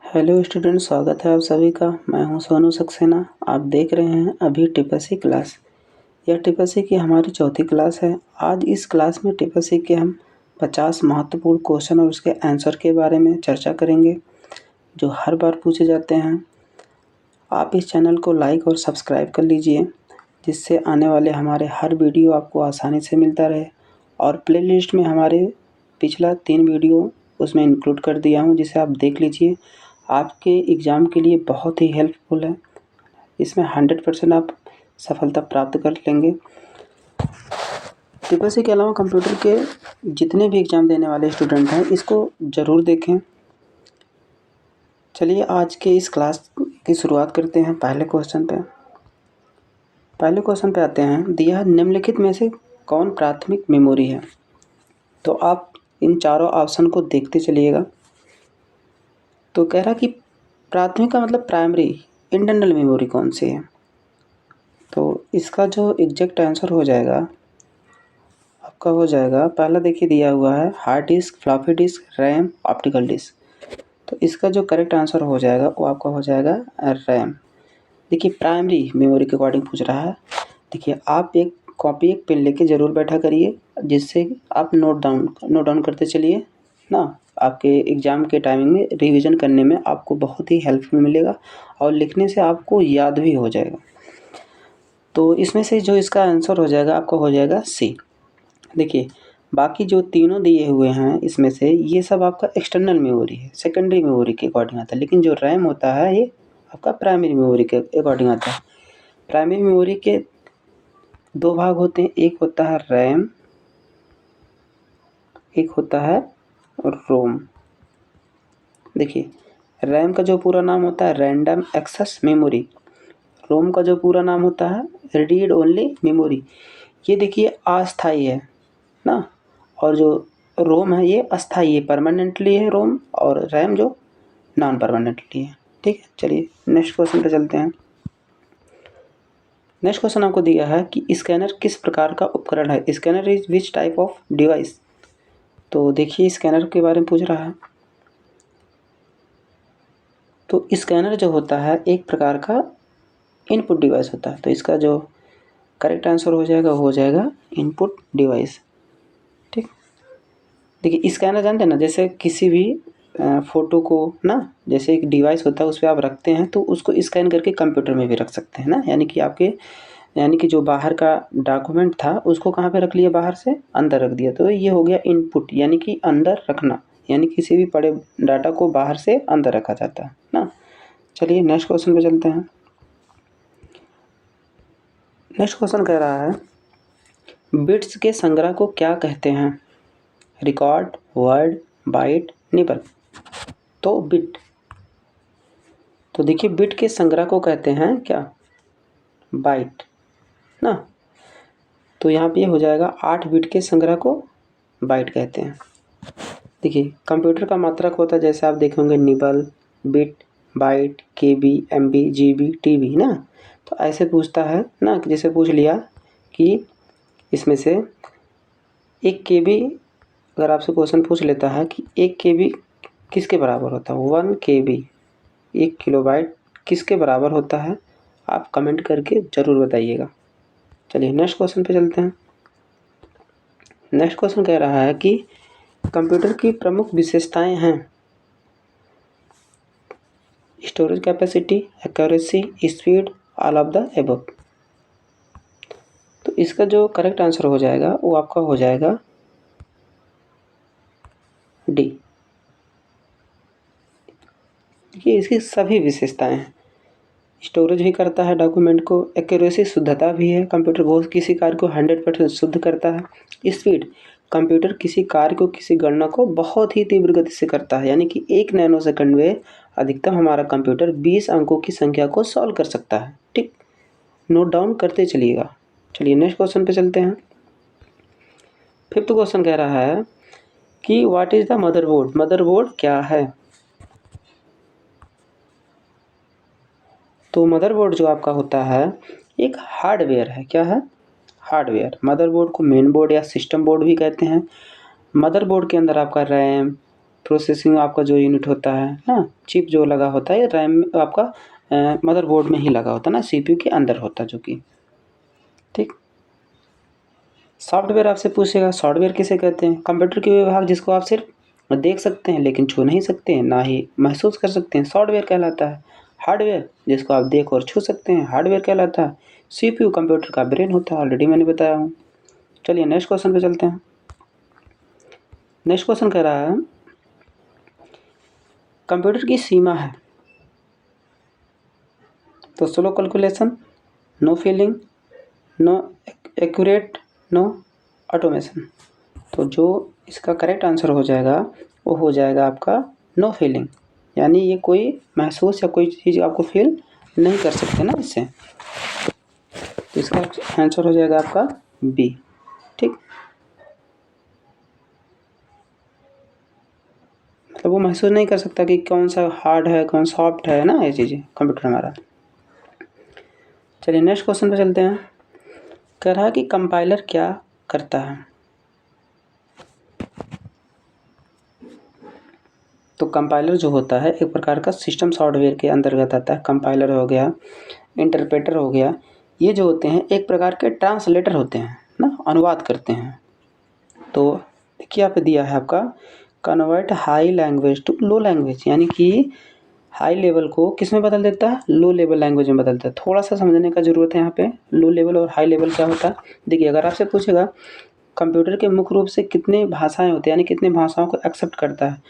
Hello student, स्वागत है आप सभी का। मैं हूं सोनू सक्सेना। आप देख रहे हैं अभी टिपसी क्लास। यह टिपसी की हमारी चौथी क्लास है। आज इस क्लास में टिपसी के हम 50 महत्वपूर्ण क्वेश्चन और उसके आंसर के बारे में चर्चा करेंगे जो हर बार पूछे जाते हैं। आप इस चैनल को लाइक और सब्सक्राइब कर लीजिए जिससे आने वाले हमारे हर वीडियो आपको आसानी से मिलता रहे। और प्लेलिस्ट में हमारे पिछला 3 वीडियो उसमें इंक्लूड कर दिया हूँ, जिसे आप देख लीजिए। आपके एग्ज़ाम के लिए बहुत ही हेल्पफुल है। इसमें 100% आप सफलता प्राप्त कर लेंगे। टिपसी के अलावा कंप्यूटर के जितने भी एग्ज़ाम देने वाले स्टूडेंट हैं इसको ज़रूर देखें। चलिए आज के इस क्लास की शुरुआत करते हैं पहले क्वेश्चन पे आते हैं। दिया निम्नलिखित में से कौन प्राथमिक मेमोरी है? तो आप इन चारों ऑप्शन को देखते चलिएगा। तो कह रहा कि प्राथमिक का मतलब प्राइमरी, इंटरनल मेमोरी कौन सी है? तो इसका जो एग्जैक्ट आंसर हो जाएगा आपका हो जाएगा, पहला देखिए दिया हुआ है hard disk, floppy disk, RAM, optical disk. तो इसका जो करेक्ट आंसर हो जाएगा वो आपका हो जाएगा रैम। देखिए प्राइमरी मेमोरी के अकॉर्डिंग पूछ रहा है। देखिए आप एक कॉपी एक पेन लेके ज़रूर बैठा करिए जिससे आप नोट डाउन करते चलिए ना। आपके एग्ज़ाम के टाइमिंग में रिवीजन करने में आपको बहुत ही हेल्पफुल मिलेगा और लिखने से आपको याद भी हो जाएगा। तो इसमें से जो इसका आंसर हो जाएगा आपका हो जाएगा सी। देखिए बाकी जो तीनों दिए हुए हैं इसमें से ये सब आपका एक्सटर्नल मेमोरी है, सेकेंडरी मेमोरी के अकॉर्डिंग आता है। लेकिन जो रैम होता है ये आपका प्राइमरी मेमोरी के अकॉर्डिंग आता है। प्राइमरी मेमोरी के 2 भाग होते हैं, एक होता है रैम, एक होता है रोम। देखिए रैम का जो पूरा नाम होता है रैंडम एक्सेस मेमोरी, रोम का जो पूरा नाम होता है रीड ओनली मेमोरी। ये देखिए अस्थाई है ना, और जो रोम है ये अस्थाई है, परमानेंटली है रोम, और रैम जो नॉन परमानेंटली है। ठीक है, चलिए नेक्स्ट क्वेश्चन पे चलते हैं। नेक्स्ट क्वेश्चन आपको दिया है कि स्कैनर किस प्रकार का उपकरण है? Scanner is which type of device? तो देखिए स्कैनर के बारे में पूछ रहा है। तो स्कैनर जो होता है एक प्रकार का इनपुट डिवाइस होता है। तो इसका जो करेक्ट आंसर हो जाएगा इनपुट डिवाइस। ठीक, देखिए स्कैनर जानते हैं ना, जैसे किसी भी फ़ोटो को ना, जैसे एक डिवाइस होता है उस पर आप रखते हैं तो उसको स्कैन करके कंप्यूटर में भी रख सकते हैं ना। यानी कि जो बाहर का डॉक्यूमेंट था उसको कहाँ पे रख लिया, बाहर से अंदर रख दिया। तो ये हो गया इनपुट, यानी कि अंदर रखना, यानी किसी भी पड़े डाटा को बाहर से अंदर रखा जाता है ना। चलिए नेक्स्ट क्वेश्चन पे चलते हैं। नेक्स्ट क्वेश्चन कह रहा है बिट्स के संग्रह को क्या कहते हैं? Record, word, byte, nibble. तो बिट, तो देखिए बिट के संग्रह को कहते हैं क्या? बाइट ना। तो यहाँ पे हो जाएगा 8 बिट के संग्रह को बाइट कहते हैं। देखिए कंप्यूटर का मात्रक होता है, जैसे आप देखे होंगे निबल, बिट, बाइट, केबी, एमबी, जीबी, टीबी ना। तो ऐसे पूछता है ना, जैसे पूछ लिया कि इसमें से 1 केबी, अगर आपसे क्वेश्चन पूछ लेता है कि 1 केबी किसके बराबर होता है, 1 केबी 1 किलोबाइट किसके बराबर होता है, आप कमेंट करके ज़रूर बताइएगा। चलिए नेक्स्ट क्वेश्चन पे चलते हैं। नेक्स्ट क्वेश्चन कह रहा है कि कंप्यूटर की प्रमुख विशेषताएं हैं storage capacity, accuracy, speed, all of the above. तो इसका जो करेक्ट आंसर हो जाएगा वो आपका हो जाएगा डी। ये इसकी सभी विशेषताएं हैं। स्टोरेज भी करता है डॉक्यूमेंट को, एक्यूरेसी शुद्धता भी है, कंप्यूटर वो किसी कार्य को 100% शुद्ध करता है। स्पीड, कंप्यूटर किसी कार्य को, किसी गणना को बहुत ही तीव्र गति से करता है, यानी कि 1 नैनो सेकंड में अधिकतम हमारा कंप्यूटर 20 अंकों की संख्या को सॉल्व कर सकता है। ठीक, नोट डाउन करते चलिएगा। चलिए नेक्स्ट क्वेश्चन पे चलते हैं। 5th क्वेश्चन कह रहा है कि what is the motherboard? Motherboard क्या है? तो मदरबोर्ड जो आपका होता है एक हार्डवेयर है। क्या है? हार्डवेयर। मदरबोर्ड को मेन बोर्ड या सिस्टम बोर्ड भी कहते हैं। मदरबोर्ड के अंदर आपका रैम, प्रोसेसिंग आपका जो यूनिट होता है ना, चिप जो लगा होता है, रैम आपका मदरबोर्ड में ही लगा होता है ना, सीपीयू के अंदर होता है जो कि, ठीक। सॉफ्टवेयर आपसे पूछेगा, सॉफ्टवेयर किसे कहते हैं? कंप्यूटर के विभाग जिसको आप सिर्फ देख सकते हैं लेकिन छू नहीं सकते हैं, ना ही महसूस कर सकते हैं, सॉफ्टवेयर कहलाता है। हार्डवेयर जिसको आप देख और छू सकते हैं, हार्डवेयर कहलाता है। सीपीयू कंप्यूटर का ब्रेन होता है, ऑलरेडी मैंने बताया हूँ। चलिए नेक्स्ट क्वेश्चन पे चलते हैं। नेक्स्ट क्वेश्चन कह रहा है कंप्यूटर की सीमा है तो slow calculation, no feeling, no accurate, no automation. तो जो इसका करेक्ट आंसर हो जाएगा वो हो जाएगा आपका नो फीलिंग, यानी ये कोई महसूस या कोई चीज़ आपको फील नहीं कर सकते ना इससे। तो इसका आंसर हो जाएगा आपका बी, ठीक। मतलब वो महसूस नहीं कर सकता कि कौन सा हार्ड है कौन सॉफ्ट है ना, ये चीज़ें कंप्यूटर हमारा। चलिए नेक्स्ट क्वेश्चन पे चलते हैं। कह रहा है कि कंपाइलर क्या करता है? तो कंपाइलर जो होता है एक प्रकार का सिस्टम सॉफ्टवेयर के अंतर्गत आता है। कंपाइलर हो गया, इंटरप्रेटर हो गया, ये जो होते हैं एक प्रकार के ट्रांसलेटर होते हैं ना, अनुवाद करते हैं। तो देखिए यहाँ पे दिया है आपका convert high language to low language, यानी कि हाई लेवल को किस में बदल देता है? लो लेवल लैंग्वेज में बदलता है। थोड़ा सा समझने का ज़रूरत है यहाँ पे, लो लेवल और हाई लेवल क्या होता है। देखिए अगर आपसे पूछेगा कंप्यूटर के मुख्य रूप से कितने भाषाएं होती हैं, यानी कितनी भाषाओं को एक्सेप्ट करता है,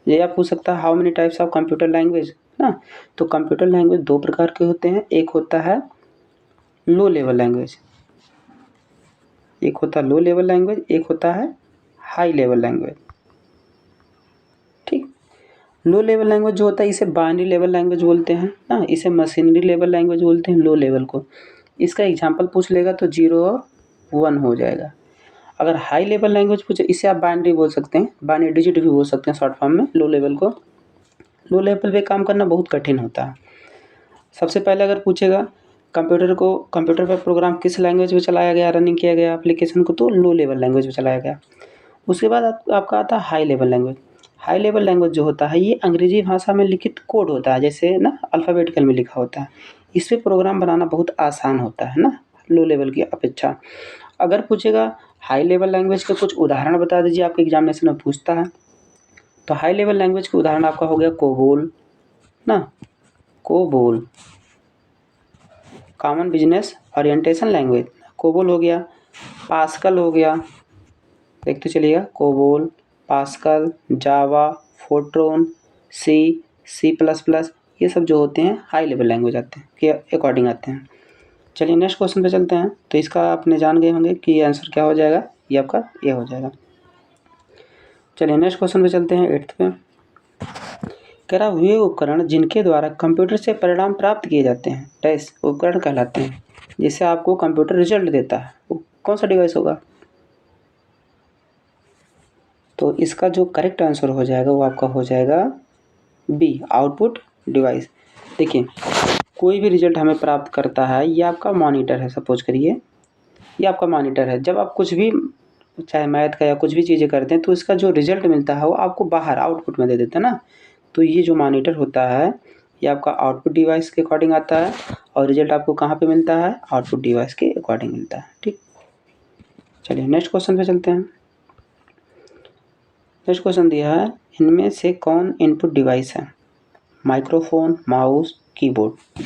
ये आप पूछ सकता है how many types of computer language ना। तो कंप्यूटर लैंग्वेज दो प्रकार के होते हैं, एक होता है लो लेवल लैंग्वेज, एक होता है लो लेवल लैंग्वेज, एक होता है हाई लेवल लैंग्वेज, ठीक। लो लेवल लैंग्वेज जो होता है इसे बाइनरी लेवल लैंग्वेज बोलते हैं ना, इसे मशीनरी लेवल लैंग्वेज बोलते हैं लो लेवल को। इसका एग्जांपल पूछ लेगा तो 0 और 1 हो जाएगा। अगर हाई लेवल लैंग्वेज पूछे इसे आप बाइनरी बोल सकते हैं, बाइनरी डिजिट भी बोल सकते हैं शॉर्ट फॉर्म में। लो लेवल को, लो लेवल पे काम करना बहुत कठिन होता है। सबसे पहले अगर पूछेगा कंप्यूटर पर प्रोग्राम किस लैंग्वेज में चलाया गया, रनिंग किया गया एप्लीकेशन को, तो लो लेवल लैंग्वेज में चलाया गया। उसके बाद आपका आता है high level language. High level language जो होता है ये अंग्रेजी भाषा में लिखित कोड होता है, जैसे ना अल्फ़ाबेटिकल में लिखा होता है। इस पे प्रोग्राम बनाना बहुत आसान होता है ना, लो लेवल की अपेक्षा। अगर पूछेगा हाई लेवल लैंग्वेज के कुछ उदाहरण बता दीजिए, आपके एग्जामिनेशन में पूछता है। तो हाई लेवल लैंग्वेज के उदाहरण आपका हो गया कोबोल ना, COBOL common business orientation language, COBOL हो गया। पास्कल हो गया, देखते चलिएगा, कोबोल, पास्कल, जावा, फोर्ट्रॉन, सी, सी प्लस प्लस, ये सब जो होते हैं हाई लेवल लैंग्वेज आते हैं के अकॉर्डिंग आते हैं। चलिए नेक्स्ट क्वेश्चन पे चलते हैं। तो इसका आपने जान गए होंगे कि आंसर क्या हो जाएगा, ये आपका ये हो जाएगा। चलिए नेक्स्ट क्वेश्चन पे चलते हैं 8th पे। कह रहा वे उपकरण जिनके द्वारा कंप्यूटर से परिणाम प्राप्त किए जाते हैं डैश उपकरण कहलाते हैं, जिससे आपको कंप्यूटर रिजल्ट देता है, वो कौन सा डिवाइस होगा? तो इसका जो करेक्ट आंसर हो जाएगा वो आपका हो जाएगा बी, आउटपुट डिवाइस। देखिए कोई भी रिजल्ट हमें प्राप्त करता है, ये आपका मॉनिटर है, सपोज करिए ये आपका मॉनिटर है। जब आप कुछ भी चाहे मैथ का या कुछ भी चीज़ें करते हैं तो इसका जो रिजल्ट मिलता है वो आपको बाहर आउटपुट में दे देता है ना। तो ये जो मॉनिटर होता है ये आपका आउटपुट डिवाइस के अकॉर्डिंग आता है, और रिजल्ट आपको कहाँ पे मिलता है? आउटपुट डिवाइस के अकॉर्डिंग मिलता है, ठीक। चलिए नेक्स्ट क्वेश्चन पे चलते हैं। नेक्स्ट क्वेश्चन दिया है इनमें से कौन इनपुट डिवाइस है? Microphone, mouse, keyboard.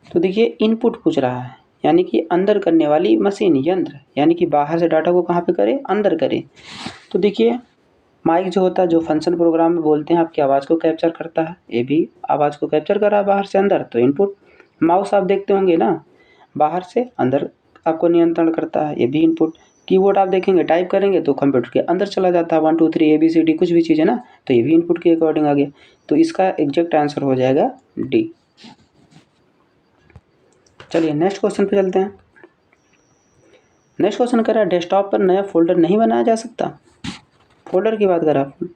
तो देखिए इनपुट पूछ रहा है, यानी कि अंदर करने वाली मशीन, यंत्र, यानी कि बाहर से डाटा को कहाँ पे करे? अंदर करे। तो देखिए माइक जो होता है, जो फंक्शन प्रोग्राम में बोलते हैं आपकी आवाज़ को कैप्चर करता है, ये भी आवाज़ को कैप्चर कर रहा है बाहर से अंदर, तो इनपुट। माउस आप देखते होंगे ना, बाहर से अंदर आपको नियंत्रण करता है, ये भी इनपुट। कीबोर्ड आप देखेंगे टाइप करेंगे तो कंप्यूटर के अंदर चला जाता है, 1 2 3 ABCD कुछ भी चीज़ है ना, तो ये भी इनपुट के अकॉर्डिंग आ गया। तो इसका एग्जैक्ट आंसर हो जाएगा डी। चलिए नेक्स्ट क्वेश्चन पे चलते हैं। नेक्स्ट क्वेश्चन कर रहा है डेस्कटॉप पर नया फोल्डर नहीं बनाया जा सकता। फोल्डर की बात कर रहा है,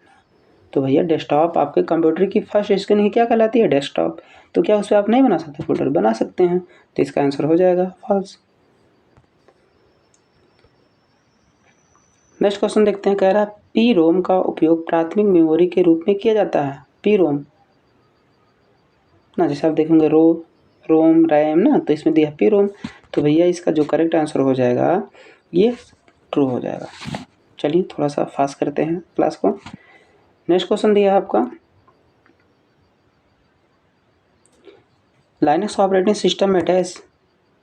तो भैया डेस्कटॉप आपके कंप्यूटर की फर्स्ट स्क्रीन ही क्या कहलाती है? डेस्कटॉप। तो क्या उस पर आप नहीं बना सकते फोल्डर? बना सकते हैं। तो इसका आंसर हो जाएगा फॉल्स। नेक्स्ट क्वेश्चन देखते हैं, कह रहा है पी रोम का उपयोग प्राथमिक मेमोरी के रूप में किया जाता है। पी रोम ना, जैसे आप देखेंगे रोम रैम ना, तो इसमें दिया पी रोम, तो भैया इसका जो करेक्ट आंसर हो जाएगा ये ट्रू हो जाएगा। चलिए थोड़ा सा फास्ट करते हैं क्लास को। नेक्स्ट क्वेश्चन दिया है आपका, लाइनक्स ऑपरेटिंग सिस्टम में डैश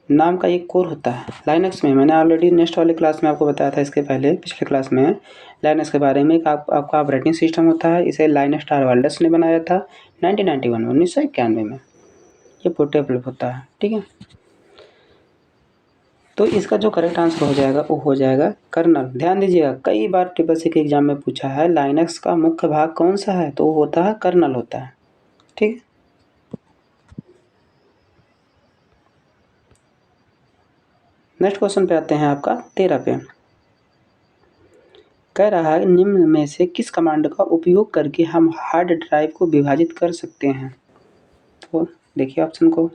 नाम का एक कोर होता है। लाइनक्स में मैंने ऑलरेडी नेक्स्ट वाले क्लास में आपको बताया था, इसके पहले पिछले क्लास में लाइनक्स के बारे में। आपका ऑपरेटिंग सिस्टम होता है, इसे लाइनस टॉरवाल्ड्स ने बनाया था 1991 में। ये पोर्टेबल होता है, ठीक है। तो इसका जो करेक्ट आंसर हो जाएगा वो हो जाएगा कर्नल। ध्यान दीजिएगा, कई बार ट्रिपल के एग्जाम में पूछा है लाइनक्स का मुख्य भाग कौन सा है, तो वो होता है कर्नल होता है, ठीक है। नेक्स्ट क्वेश्चन पे आते हैं आपका 13 पे। कह रहा है निम्न में से किस कमांड का उपयोग करके हम हार्ड ड्राइव को विभाजित कर सकते हैं। तो देखिए ऑप्शन को,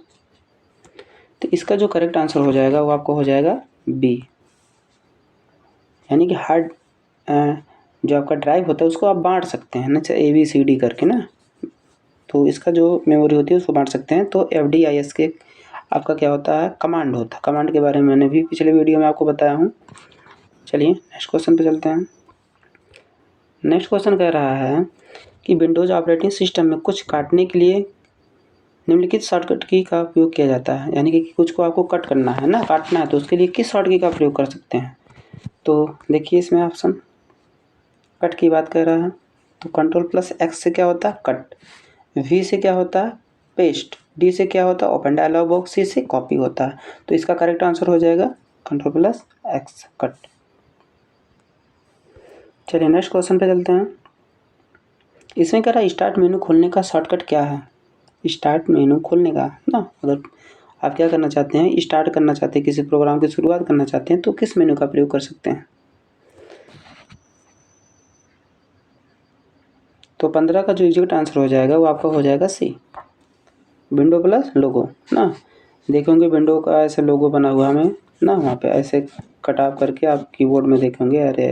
तो इसका जो करेक्ट आंसर हो जाएगा वो आपको हो जाएगा बी, यानी कि हार्ड जो आपका ड्राइव होता है उसको आप बांट सकते हैं ना, ABCD करके ना, तो इसका जो मेमोरी होती है उसको बांट सकते हैं। तो FDIS के आपका क्या होता है, कमांड होता है। कमांड के बारे में मैंने भी पिछले वीडियो में आपको बताया हूँ। चलिए नेक्स्ट क्वेश्चन पे चलते हैं। नेक्स्ट क्वेश्चन कह रहा है कि विंडोज़ ऑपरेटिंग सिस्टम में कुछ काटने के लिए निम्नलिखित शॉर्टकट की का उपयोग किया जाता है, यानी कि कुछ को आपको कट करना है ना, काटना है, तो उसके लिए किस शॉर्टकट का प्रयोग कर सकते हैं। तो देखिए इसमें ऑप्शन कट की बात कर रहा है, तो Ctrl+X से क्या होता है कट, V से क्या होता है पेस्ट, D से क्या होता है ओपन डायलॉग बॉक्स, C से कॉपी होता है। तो इसका करेक्ट आंसर हो जाएगा Ctrl+X कट। चलिए नेक्स्ट क्वेश्चन पे चलते हैं। इसमें कह रहा है स्टार्ट मेनू खोलने का शॉर्टकट क्या है। स्टार्ट मेनू खोलने का ना, अगर आप क्या करना चाहते हैं, स्टार्ट करना चाहते हैं, किसी प्रोग्राम की शुरुआत करना चाहते हैं, तो किस मेनू का प्रयोग कर सकते हैं। तो 15 का जो एग्जैक्ट आंसर हो जाएगा वो आपका हो जाएगा सी, विंडो प्लस लोगो ना। देखेंगे विंडो का ऐसे लोगो बना हुआ हमें ना, वहाँ पे ऐसे कटाव करके आप कीबोर्ड में देखेंगे, अरे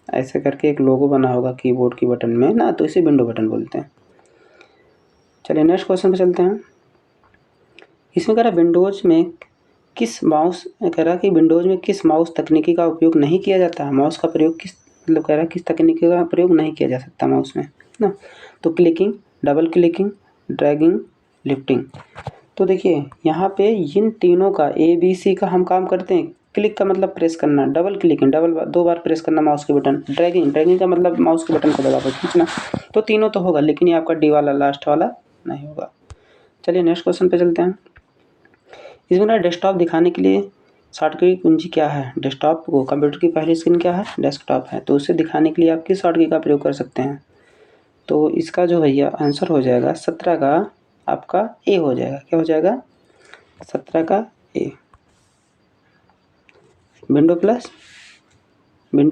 ऐसे करके एक लोगो बना होगा कीबोर्ड की बटन में ना, तो इसे विंडो बटन बोलते हैं। चलिए नेक्स्ट क्वेश्चन पे चलते हैं। इसमें कह रहा है विंडोज़ में किस माउस, कह रहा है कि विंडोज़ में किस माउस तकनीकी का उपयोग नहीं किया जाता है। माउस का प्रयोग किस, मतलब कह रहा है किस तकनीकी का प्रयोग नहीं किया जा सकता माउस में ना। तो clicking, double clicking, dragging, lifting. तो देखिए यहाँ पे इन तीनों का ABC का हम काम करते हैं। क्लिक का मतलब प्रेस करना, डबल क्लिकिंग दो बार प्रेस करना माउस के बटन, ड्रैगिंग का मतलब माउस के बटन को दबाकर खींचना। तो तीनों तो होगा, लेकिन ये आपका D वाला लास्ट वाला नहीं होगा। चलिए नेक्स्ट क्वेश्चन पे चलते हैं। इसमें ना डेस्कटॉप दिखाने के लिए शॉर्टकट की कुंजी क्या है। डेस्कटॉप को, कंप्यूटर की पहली स्क्रीन क्या है, डेस्कटॉप है, तो उसे दिखाने के लिए आप किस शॉर्टकट का प्रयोग कर सकते हैं। तो इसका जो भैया आंसर हो जाएगा 17 का आपका ए हो जाएगा। क्या हो जाएगा 17 का ए, विंडो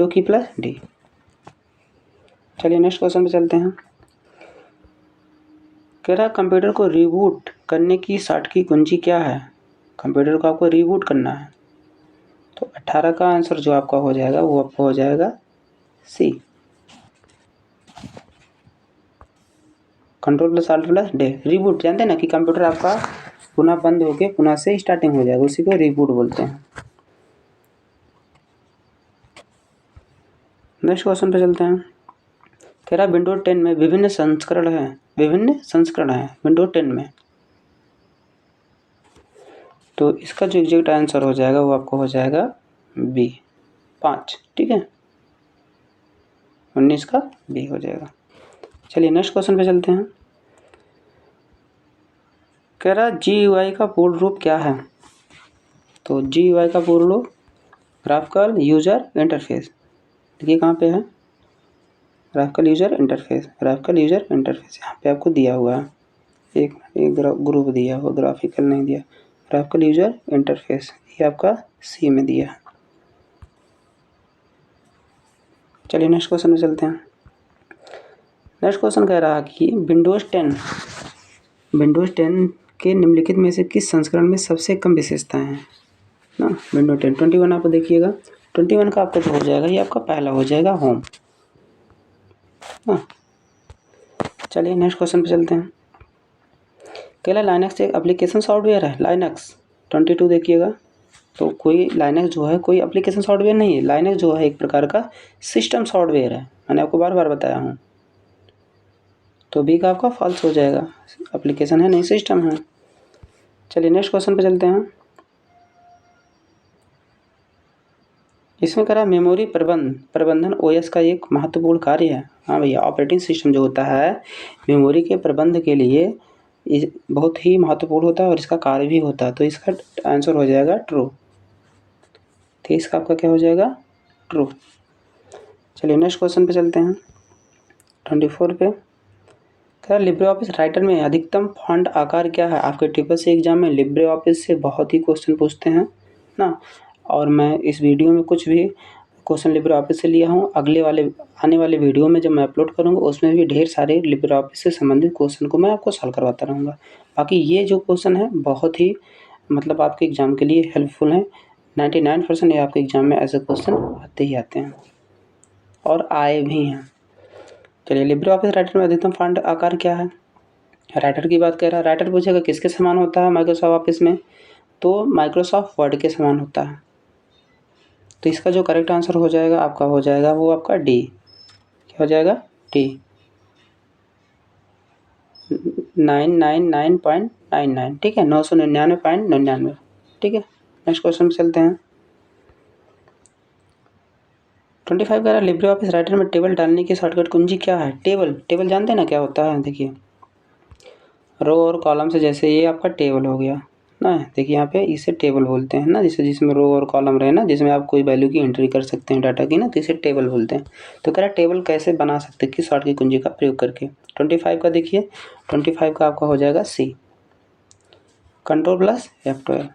की प्लस डी। चलिए नेक्स्ट क्वेश्चन पे चलते हैं। कह रहा कंप्यूटर को रिबूट करने की शॉर्टकट की कुंजी क्या है। कंप्यूटर को आपको रिबूट करना है, तो 18 का आंसर जो आपका हो जाएगा वो आपका हो जाएगा सी, Ctrl+Alt+D। रिबूट जानते हैं ना कि कंप्यूटर आपका पुनः बंद होके पुनः से स्टार्टिंग हो जाएगा, उसी को रिबूट बोलते हैं। नेक्स्ट क्वेश्चन पे चलते हैं। कह रहा विंडोज 10 में विभिन्न संस्करण हैं विंडोज 10 में। तो इसका जो एग्जैक्ट आंसर हो जाएगा वो आपको हो जाएगा बी 5, ठीक है, 19 का बी हो जाएगा। चलिए नेक्स्ट क्वेश्चन पे चलते हैं। कह रहा GUI का पूर्ण रूप क्या है। तो GUI का पूर्ण रूप ग्राफिकल यूजर इंटरफेस। देखिए कहाँ पे है, ग्राफिकल यूजर इंटरफेस यहाँ पे आपको दिया हुआ है, एक ग्रुप दिया हुआ, ग्राफिकल नहीं दिया, ग्राफिकल यूजर इंटरफेस ये आपका सी में दिया है। चलिए नेक्स्ट क्वेश्चन में चलते हैं। नेक्स्ट क्वेश्चन कह रहा है कि विंडोज़ 10 के निम्नलिखित में से किस संस्करण में सबसे कम विशेषताएं हैं ना। विंडोज 10 21 आप देखिएगा, 21 का आपका जो हो जाएगा ये आपका पहला हो जाएगा होम। हाँ, चलिए नेक्स्ट क्वेश्चन पे चलते हैं। कहला लाइनक्स एक एप्लीकेशन सॉफ्टवेयर है। लाइनक्स 22 देखिएगा, तो कोई लाइनक्स जो है कोई एप्लीकेशन सॉफ्टवेयर नहीं है। लाइनक्स जो है एक प्रकार का सिस्टम सॉफ्टवेयर है, मैंने आपको बार बार बताया हूँ। तो बी का आपका फॉल्स हो जाएगा, एप्लीकेशन है नहीं सिस्टम है। चलिए नेक्स्ट क्वेश्चन पे चलते हैं। इसमें कह रहा है मेमोरी प्रबंधन ओएस का एक महत्वपूर्ण कार्य है। हाँ भैया, ऑपरेटिंग सिस्टम जो होता है मेमोरी के प्रबंध के लिए बहुत ही महत्वपूर्ण होता है और इसका कार्य भी होता है। तो इसका आंसर हो जाएगा ट्रू। तो इसका आपका क्या हो जाएगा ट्रू। चलिए नेक्स्ट क्वेश्चन पे चलते हैं 24 पे। क्या लिब्रे ऑफिस राइटर में अधिकतम फॉन्ट आकार क्या है? आपके टीपीएससी एग्जाम में लिब्रे ऑफिस से बहुत ही क्वेश्चन पूछते हैं ना, और मैं इस वीडियो में कुछ भी क्वेश्चन लिब्रे ऑफिस से लिया हूँ। आने वाले वीडियो में जब मैं अपलोड करूँगा उसमें भी ढेर सारे लिब्रे ऑफिस से संबंधित क्वेश्चन को मैं आपको सॉल्व करवाता रहूँगा। बाकी ये जो क्वेश्चन है बहुत ही मतलब आपके एग्ज़ाम के लिए हेल्पफुल हैं। 99% ये आपके एग्ज़ाम में ऐसे क्वेश्चन आते ही आते हैं और आए भी हैं। चलिए लिब्रे ऑफिस राइटर में अधिकतम फॉन्ट आकार क्या है? राइटर की बात कर रहा है। राइटर पूछेगा किसके समान होता है माइक्रोसॉफ्ट ऑफिस में, तो माइक्रोसॉफ्ट वर्ड के समान होता है। तो इसका जो करेक्ट आंसर हो जाएगा आपका हो जाएगा वो आपका डी। क्या हो जाएगा डी 999.99। ठीक है, 999.99। ठीक है, नेक्स्ट क्वेश्चन पे चलते हैं। 25 का लिब्रे ऑफिस राइटर में टेबल डालने की शॉर्टकट कुंजी क्या है? टेबल जानते हैं ना क्या होता है? देखिए रो और कॉलम से, जैसे ये आपका टेबल हो गया ना, देखिए यहाँ पे इसे टेबल बोलते हैं ना, जैसे जिसमें रो और कॉलम रहे ना, जिसमें आप कोई वैल्यू की एंट्री कर सकते हैं डाटा की ना, तो इसे टेबल बोलते हैं। तो कह रहा है टेबल कैसे बना सकते हैं, किस शॉर्ट की कुंजी का प्रयोग करके? 25 का देखिए, 25 का आपका हो जाएगा सी, Ctrl+F12।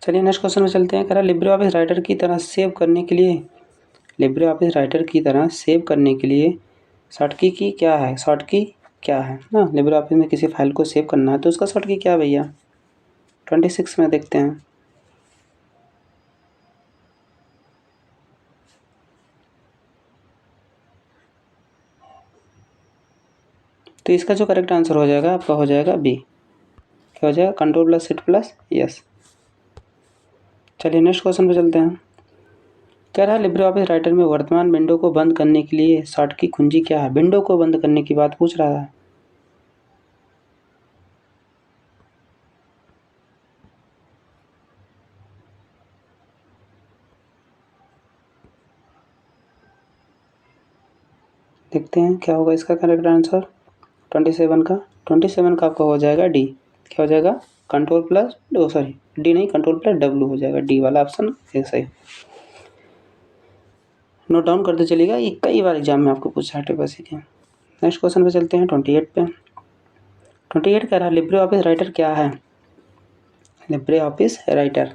चलिए नेक्स्ट क्वेश्चन में चलते हैं। कह रहा है लिब्रे ऑफिस राइटर की तरह सेव करने के लिए शॉर्टकी की क्या है? शॉर्टकी क्या है ना, लिब्रे ऑफिस में किसी फाइल को सेव करना है तो उसका शॉर्टकी क्या है भैया? 26 में देखते हैं। तो इसका जो करेक्ट आंसर हो जाएगा आपका हो जाएगा बी। क्या हो जाएगा? Ctrl+Shift+S। चलिए नेक्स्ट क्वेश्चन पे चलते हैं। कह रहा है लिब्रे ऑफिस राइटर में वर्तमान विंडो को बंद करने के लिए शॉर्टकी कुंजी क्या है? विंडो को बंद करने की बात पूछ रहा है। देखते हैं क्या होगा इसका करेक्ट आंसर। 27 का आपका हो जाएगा डी। क्या हो जाएगा? डी नहीं, Ctrl+W हो जाएगा। डी वाला ऑप्शन ऐसा ही नोट डाउन करते चलिएगा, ये कई बार एग्जाम में आपको पूछा है बस के। नेक्स्ट क्वेश्चन पे चलते हैं 28 पे। 28 कह रहा है लिब्रे ऑफिस राइटर क्या है? लिब्रे ऑफिस राइटर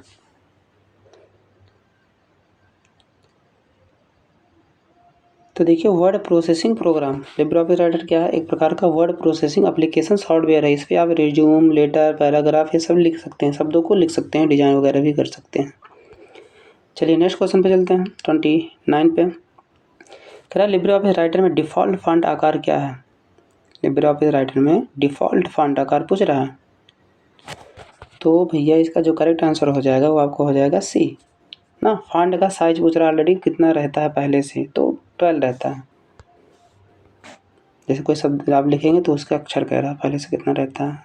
तो देखिए word processing program. Libre office writer क्या है? एक प्रकार का वर्ड प्रोसेसिंग एप्लीकेशन सॉफ्टवेयर है। इस पर आप रिज्यूम, लेटर, पैराग्राफ ये सब लिख सकते हैं, शब्दों को लिख सकते हैं, डिजाइन वगैरह भी कर सकते हैं। चलिए नेक्स्ट क्वेश्चन पे चलते हैं 29 पे। कह रहा है लिब्रे ऑफिस राइटर में डिफ़ॉल्ट फॉन्ट आकार क्या है? लिब्रे ऑफिस राइटर में डिफ़ॉल्ट फॉन्ट आकार पूछ रहा है, तो भैया इसका जो करेक्ट आंसर हो जाएगा वो आपको हो जाएगा सी ना। फॉन्ट का साइज पूछ रहा है ऑलरेडी कितना रहता है पहले से, तो 12 रहता है। जैसे कोई शब्द आप लिखेंगे तो उसका अक्षर कह रहा है पहले से कितना रहता है।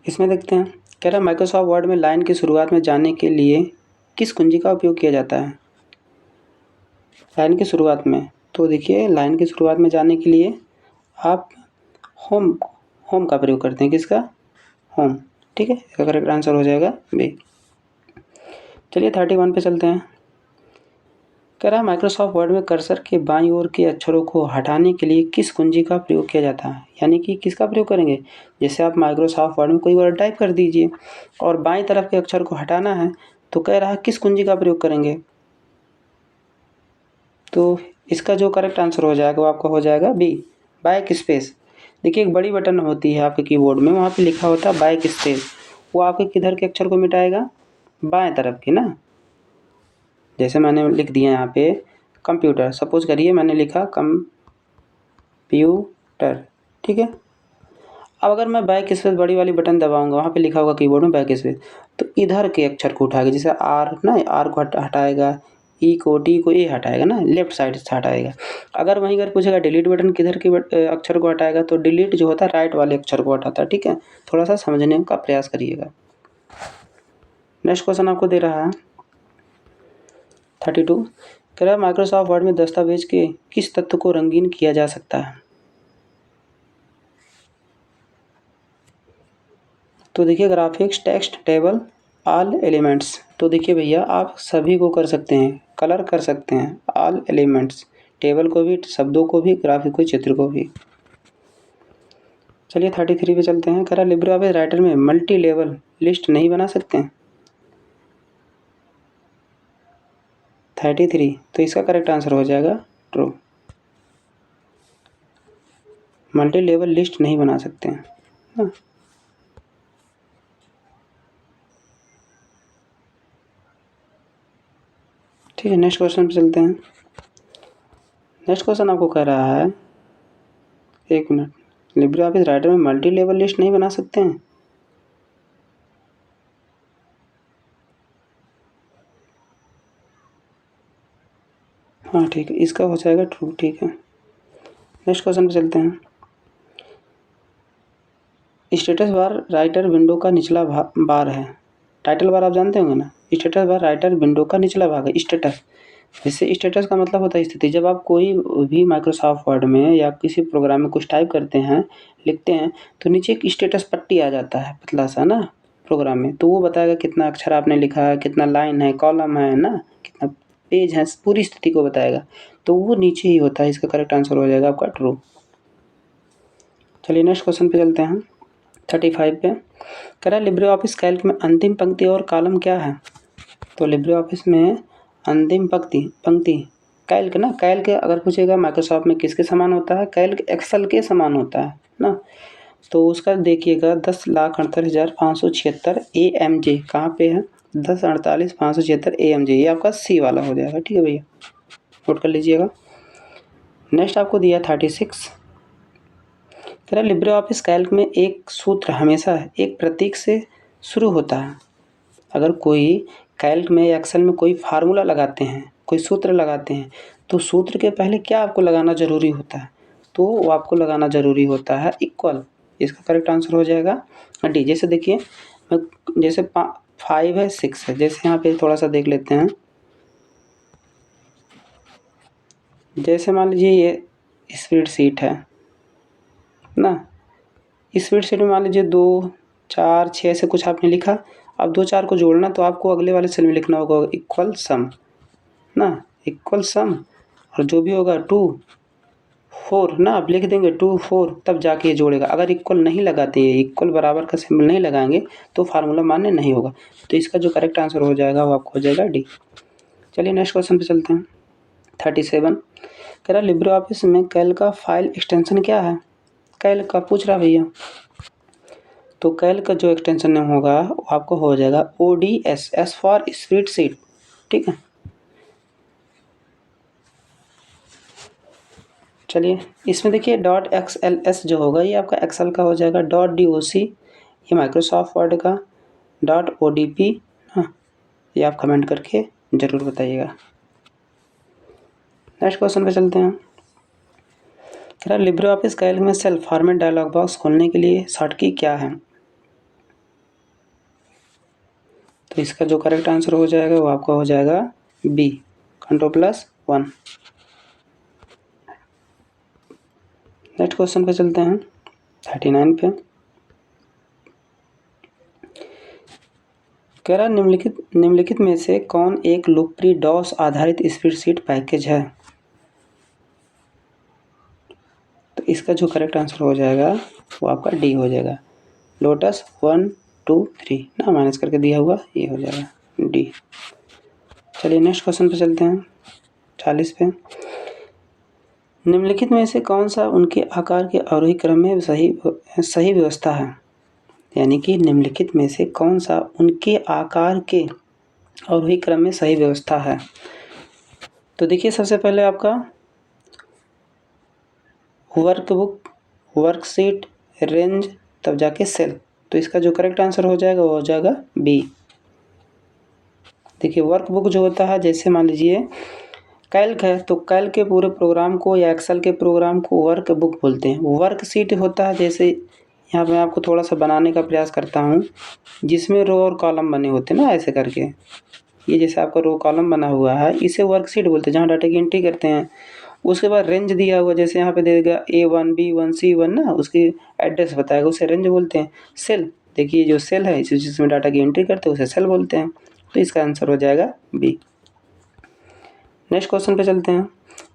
इसमें देखते हैं। कह रहा है माइक्रोसॉफ्ट वर्ड में लाइन की शुरुआत में जाने के लिए किस कुंजी का उपयोग किया जाता है? लाइन की शुरुआत में, तो देखिए लाइन की शुरुआत में जाने के लिए आप होम का प्रयोग करते हैं। किसका? होम। ठीक है, इसका करेक्ट आंसर हो जाएगा बी। चलिए 31 पे चलते हैं। कह रहा है माइक्रोसॉफ्ट वर्ड में कर्सर के बाईं ओर के अक्षरों को हटाने के लिए किस कुंजी का प्रयोग किया जाता है? यानी कि किसका प्रयोग करेंगे? जैसे आप माइक्रोसॉफ्ट वर्ड में कोई वर्ड टाइप कर दीजिए और बाईं तरफ के अक्षर को हटाना है, तो कह रहा है किस कुंजी का प्रयोग करेंगे? तो इसका जो करेक्ट आंसर हो जाएगा वो आपका हो जाएगा बी, बैक स्पेस। देखिए एक बड़ी बटन होती है आपके कीबोर्ड में, वहाँ पे लिखा होता है बैक स्पेस, वो आपके किधर के अक्षर को मिटाएगा, बाएं तरफ की ना। जैसे मैंने लिख दिया यहाँ पे कंप्यूटर, सपोज करिए मैंने लिखा कंप्यूटर, ठीक है। अब अगर मैं बैक स्पेस बड़ी वाली बटन दबाऊंगा, वहाँ पे लिखा होगा कीबोर्ड में बैक स्पेस, तो इधर के अक्षर को उठाएगा, जैसे आर ना, आर को हटाएगा, ई को, टी को ए हटाएगा ना, लेफ्ट साइड से हटाएगा। अगर वहीं अगर पूछेगा डिलीट बटन किधर के अक्षर को हटाएगा, तो डिलीट जो होता है राइट वाले अक्षर को हटाता है, ठीक है। थोड़ा सा समझने का प्रयास करिएगा। नेक्स्ट क्वेश्चन आपको दे रहा है 32, कह रहा है माइक्रोसॉफ्ट वर्ड में दस्तावेज के किस तत्व को रंगीन किया जा सकता है। तो देखिए graphics, text, table, all elements. तो देखिए भैया आप सभी को कर सकते हैं, कलर कर सकते हैं, ऑल एलिमेंट्स, टेबल को भी, शब्दों को भी, ग्राफिक को, चित्र को भी। चलिए 33 पे चलते हैं। कह रहा लिब्रे ऑफिस राइटर में मल्टी लेवल लिस्ट नहीं बना सकते हैं। 33, तो इसका करेक्ट आंसर हो जाएगा ट्रू। मल्टी लेवल लिस्ट नहीं बना सकते हैं ना। ठीक है, नेक्स्ट क्वेश्चन पे चलते हैं। नेक्स्ट क्वेश्चन आपको कह रहा है, एक मिनट, लिब्रे ऑफिस राइटर में मल्टी लेवल लिस्ट नहीं बना सकते हैं। हाँ ठीक है, इसका हो जाएगा ट्रू, ठीक है। नेक्स्ट क्वेश्चन पे चलते हैं। स्टेटस बार राइटर विंडो का निचला बार है। टाइटल बार आप जानते होंगे ना, स्टेटस बार राइटर विंडो का निचला भाग है, स्टेटस। इससे स्टेटस का मतलब होता है स्थिति। जब आप कोई भी माइक्रोसॉफ्ट वर्ड में या किसी प्रोग्राम में कुछ टाइप करते हैं, लिखते हैं, तो नीचे एक स्टेटस पट्टी आ जाता है, पतला सा ना, प्रोग्राम में। तो वो बताएगा कितना अक्षर आपने लिखा है, कितना लाइन है, कॉलम है ना, कितना पेज है, पूरी स्थिति को बताएगा। तो वो नीचे ही होता है। इसका करेक्ट आंसर हो जाएगा आपका ट्रू। चलिए नेक्स्ट क्वेश्चन पे चलते हैं 35 पे। कह रहा है लिब्रे ऑफिस कैल्क में अंतिम पंक्ति और कॉलम क्या है। तो लिब्रे ऑफिस में अंतिम पंक्ति कैल्क ना, कैल्क अगर पूछेगा माइक्रोसॉफ्ट में किसके समान होता है, कैल्क एक्सेल के समान होता है ना। तो उसका देखिएगा 10,68,576 AMJ कहाँ पे है, 10,68,576 AMJ, ये आपका सी वाला हो जाएगा, ठीक है भैया, नोट कर लीजिएगा। नेक्स्ट आपको दिया 36। कह रहा लिब्रे ऑफिस कैल्क में एक सूत्र हमेशा एक प्रतीक से शुरू होता है। अगर कोई कैल्क में या एक्सेल में कोई फार्मूला लगाते हैं, कोई सूत्र लगाते हैं, तो सूत्र के पहले क्या आपको लगाना ज़रूरी होता है, तो वो आपको लगाना ज़रूरी होता है इक्वल। इसका करेक्ट आंसर हो जाएगा डी। जैसे देखिए मैं, जैसे 5 है 6 है, जैसे यहाँ पे थोड़ा सा देख लेते हैं। जैसे मान लीजिए ये स्प्रेडशीट है ना, स्प्रेडशीट में मान लीजिए 2 4 6 से कुछ आपने लिखा। अब 2 4 को जोड़ना, तो आपको अगले वाले सेल में लिखना होगा इक्वल सम ना, इक्वल सम, और जो भी होगा 2 4 ना, आप लिख देंगे 2 4, तब जाके ये जोड़ेगा। अगर इक्वल नहीं लगाते, इक्वल बराबर का सिंबल नहीं लगाएंगे, तो फार्मूला मान्य नहीं होगा। तो इसका जो करेक्ट आंसर हो जाएगा वो आपको हो जाएगा डी। चलिए नेक्स्ट क्वेश्चन पे चलते हैं 37। कह रहा लिब्रे ऑफिस में कैल का फाइल एक्सटेंशन क्या है। कैल का पूछ रहा भैया, तो कैल का जो एक्सटेंशन होगा वो आपको हो जाएगा ODS, एस फॉर स्प्रेडशीट, ठीक है। चलिए इसमें देखिए .XLS जो होगा ये आपका एक्सेल का हो जाएगा। .DOC ये माइक्रोसॉफ्ट वर्ड का। .ODP हाँ, ये आप कमेंट करके ज़रूर बताइएगा। नेक्स्ट क्वेश्चन पे चलते हैं। कह रहा लिब्रे ऑफिस कैल्क में सेल फॉर्मेट डायलॉग बॉक्स खोलने के लिए शॉर्टकी क्या है। तो इसका जो करेक्ट आंसर हो जाएगा वो आपका हो जाएगा बी, Ctrl+1। नेक्स्ट क्वेश्चन पे चलते हैं 39 पे। कह रहा निम्नलिखित में से कौन एक लोकप्रिय डॉस आधारित स्प्रेडशीट पैकेज है। तो इसका जो करेक्ट आंसर हो जाएगा वो आपका डी हो जाएगा। लोटस 1 2 3 ना, माइनस करके दिया हुआ, ये हो जाएगा डी। चलिए नेक्स्ट क्वेश्चन पे चलते हैं 40 पे। निम्नलिखित में से कौन सा उनके आकार के आरोही क्रम में सही व्यवस्था है। यानी कि निम्नलिखित में से कौन सा उनके आकार के और वही क्रम में सही व्यवस्था है। तो देखिए सबसे पहले आपका वर्कबुक, वर्कशीट, रेंज, तब जाके सेल। तो इसका जो करेक्ट आंसर हो जाएगा वो हो जाएगा बी। देखिए वर्कबुक जो होता है, जैसे मान लीजिए कैल्क है तो कैल्क के पूरे प्रोग्राम को या एक्सेल के प्रोग्राम को वर्कबुक बोलते हैं। वर्कशीट होता है, जैसे यहाँ पे मैं आपको थोड़ा सा बनाने का प्रयास करता हूँ, जिसमें रो और कॉलम बने होते हैं ना, ऐसे करके। ये जैसे आपका रो कॉलम बना हुआ है, इसे वर्कशीट बोलते हैं, जहाँ डाटा की एंट्री करते हैं। उसके बाद रेंज दिया हुआ, जैसे यहाँ पे दे देगा A1 B1 C1 ना, उसकी एड्रेस बताएगा, उसे रेंज बोलते हैं। सेल, देखिए जो सेल है जिसमें डाटा की एंट्री करते हैं उसे सेल बोलते हैं। तो इसका आंसर हो जाएगा बी। नेक्स्ट क्वेश्चन पे चलते हैं।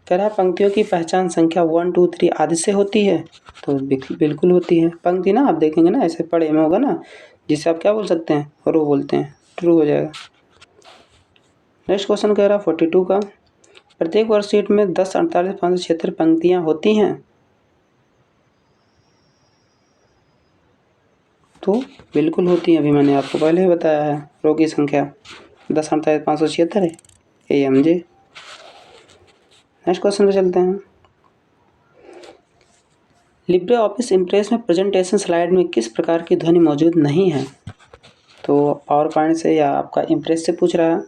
कह रहा है पंक्तियों की पहचान संख्या 1 2 3 आदि से होती है। तो बिल्कुल होती है। पंक्ति ना आप देखेंगे ना, ऐसे पढ़े में होगा ना, जिसे आप क्या बोल सकते हैं, रो बोलते हैं। ट्रू हो जाएगा। नेक्स्ट क्वेश्चन कह रहा है 42 का, प्रत्येक वर्कशीट में 10 48 576 पंक्तियां होती हैं। तो बिल्कुल होती हैं, अभी मैंने आपको पहले ही बताया है। रो की संख्या 10 48 576 है, AMJ। नेक्स्ट क्वेश्चन पे चलते हैं। लिब्रे ऑफिस इम्प्रेस में प्रेजेंटेशन स्लाइड में किस प्रकार की ध्वनि मौजूद नहीं है। तो पावर पॉइंट से या आपका इम्प्रेस से पूछ रहा है।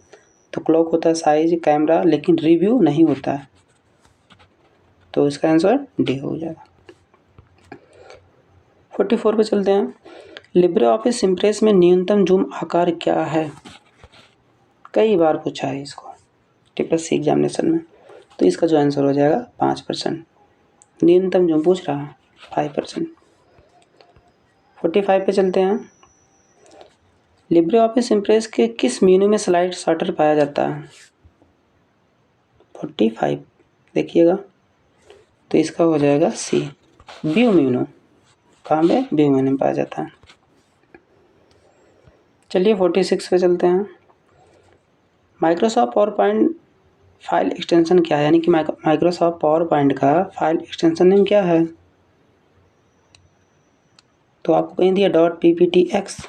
तो क्लॉक होता है, साइज, कैमरा, लेकिन रिव्यू नहीं होता है। तो इसका आंसर डी हो जाएगा। 44 पे चलते हैं। लिब्रे ऑफिस इम्प्रेस में न्यूनतम जूम आकार क्या है। कई बार पूछा है इसको TPSC एग्जामिनेशन में। तो इसका जो आंसर हो जाएगा 5%। न्यूनतम जूम पूछ रहा है 5%। 45 पे चलते हैं। लिब्रे ऑफिस इम्प्रेस के किस मेनू में स्लाइड सॉर्टर पाया जाता है। 45 देखिएगा, तो इसका हो जाएगा सी, व्यू मेनू। कहाँ पे, व्यू मेनू में पाया जाता है। चलिए 46 पे चलते हैं। Microsoft power point file extension क्या है, यानी कि माइक्रोसॉफ्ट पावर पॉइंट का फाइल एक्सटेंशन नेम क्या है। तो आपको कहीं दिया .pptx।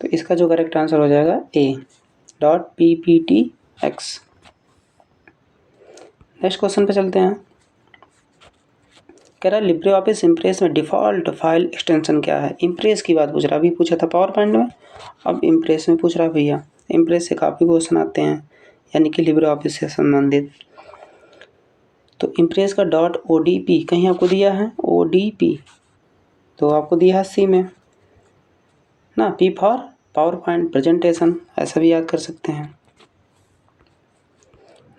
तो इसका जो करेक्ट आंसर हो जाएगा ए, .pptx। नेक्स्ट क्वेश्चन पे चलते हैं। कह रहा है लिब्रे ऑफिस इम्प्रेस में डिफ़ॉल्ट फाइल एक्सटेंशन क्या है। इम्प्रेस की बात पूछ रहा है, अभी पूछा था पावर पॉइंट में, अब इम्प्रेस में पूछ रहा है भैया। इम्प्रेस से काफ़ी क्वेश्चन आते हैं, यानी कि लिब्रे ऑफिस से संबंधित। तो इम्प्रेस का .odp कहीं आपको दिया है, ODP, तो आपको दिया है सी में ना, P for power point presentation, ऐसा भी याद कर सकते हैं।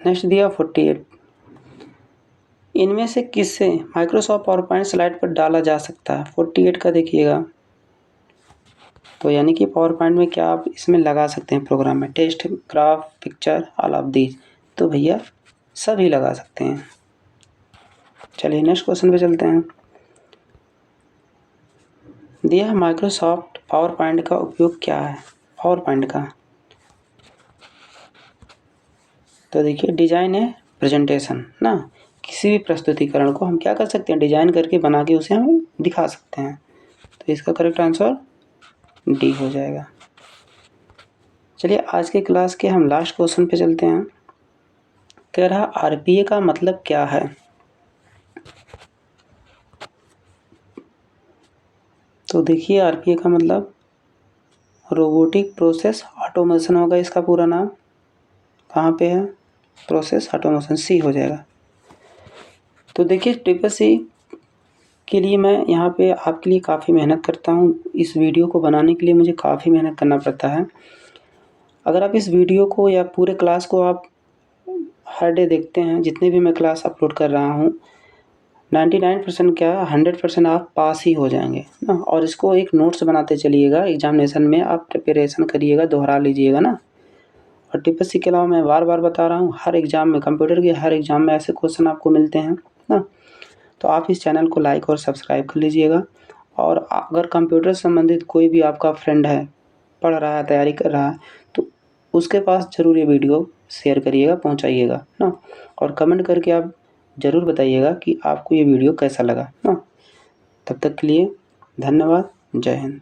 नेक्स्ट दिया 48, इनमें से किससे माइक्रोसॉफ्ट पावर पॉइंट स्लाइड पर डाला जा सकता है। 48 का देखिएगा, तो यानी कि पावर पॉइंट में क्या आप इसमें लगा सकते हैं प्रोग्राम में, text, graph, picture, all of these. तो भैया सभी लगा सकते हैं। चलिए नेक्स्ट क्वेश्चन पे चलते हैं। दिया माइक्रोसॉफ्ट पावर पॉइंट का उपयोग क्या है। पावर पॉइंट का तो देखिए डिजाइन है, प्रेजेंटेशन ना, किसी भी प्रस्तुतिकरण को हम क्या कर सकते हैं, डिजाइन करके बना के उसे हम दिखा सकते हैं। तो इसका करेक्ट आंसर डी हो जाएगा। चलिए आज के क्लास के हम लास्ट क्वेश्चन पे चलते हैं। कह रहा RPA का मतलब क्या है। तो देखिए RPA का मतलब रोबोटिक प्रोसेस ऑटोमेशन होगा इसका पूरा नाम। कहाँ पे है, प्रोसेस ऑटोमेशन, सी हो जाएगा। तो देखिए TPSC के लिए मैं यहाँ पे आपके लिए काफ़ी मेहनत करता हूँ। इस वीडियो को बनाने के लिए मुझे काफ़ी मेहनत करना पड़ता है। अगर आप इस वीडियो को या पूरे क्लास को आप हर डे देखते हैं, जितने भी मैं क्लास अपलोड कर रहा हूँ, 99% क्या 100% आप पास ही हो जाएंगे ना। और इसको एक नोट्स बनाते चलिएगा, एग्जामिनेशन में आप प्रिपरेशन करिएगा, दोहरा लीजिएगा ना। और TPSC के अलावा मैं बार बार बता रहा हूँ, हर एग्ज़ाम में, कंप्यूटर के हर एग्ज़ाम में ऐसे क्वेश्चन आपको मिलते हैं ना। तो आप इस चैनल को लाइक और सब्सक्राइब कर लीजिएगा। और अगर कंप्यूटर से संबंधित कोई भी आपका फ्रेंड है, पढ़ रहा है, तैयारी कर रहा है, तो उसके पास ज़रूर ये वीडियो शेयर करिएगा, पहुंचाइएगा ना। और कमेंट करके आप ज़रूर बताइएगा कि आपको ये वीडियो कैसा लगा ना। तब तक के लिए धन्यवाद। जय हिंद।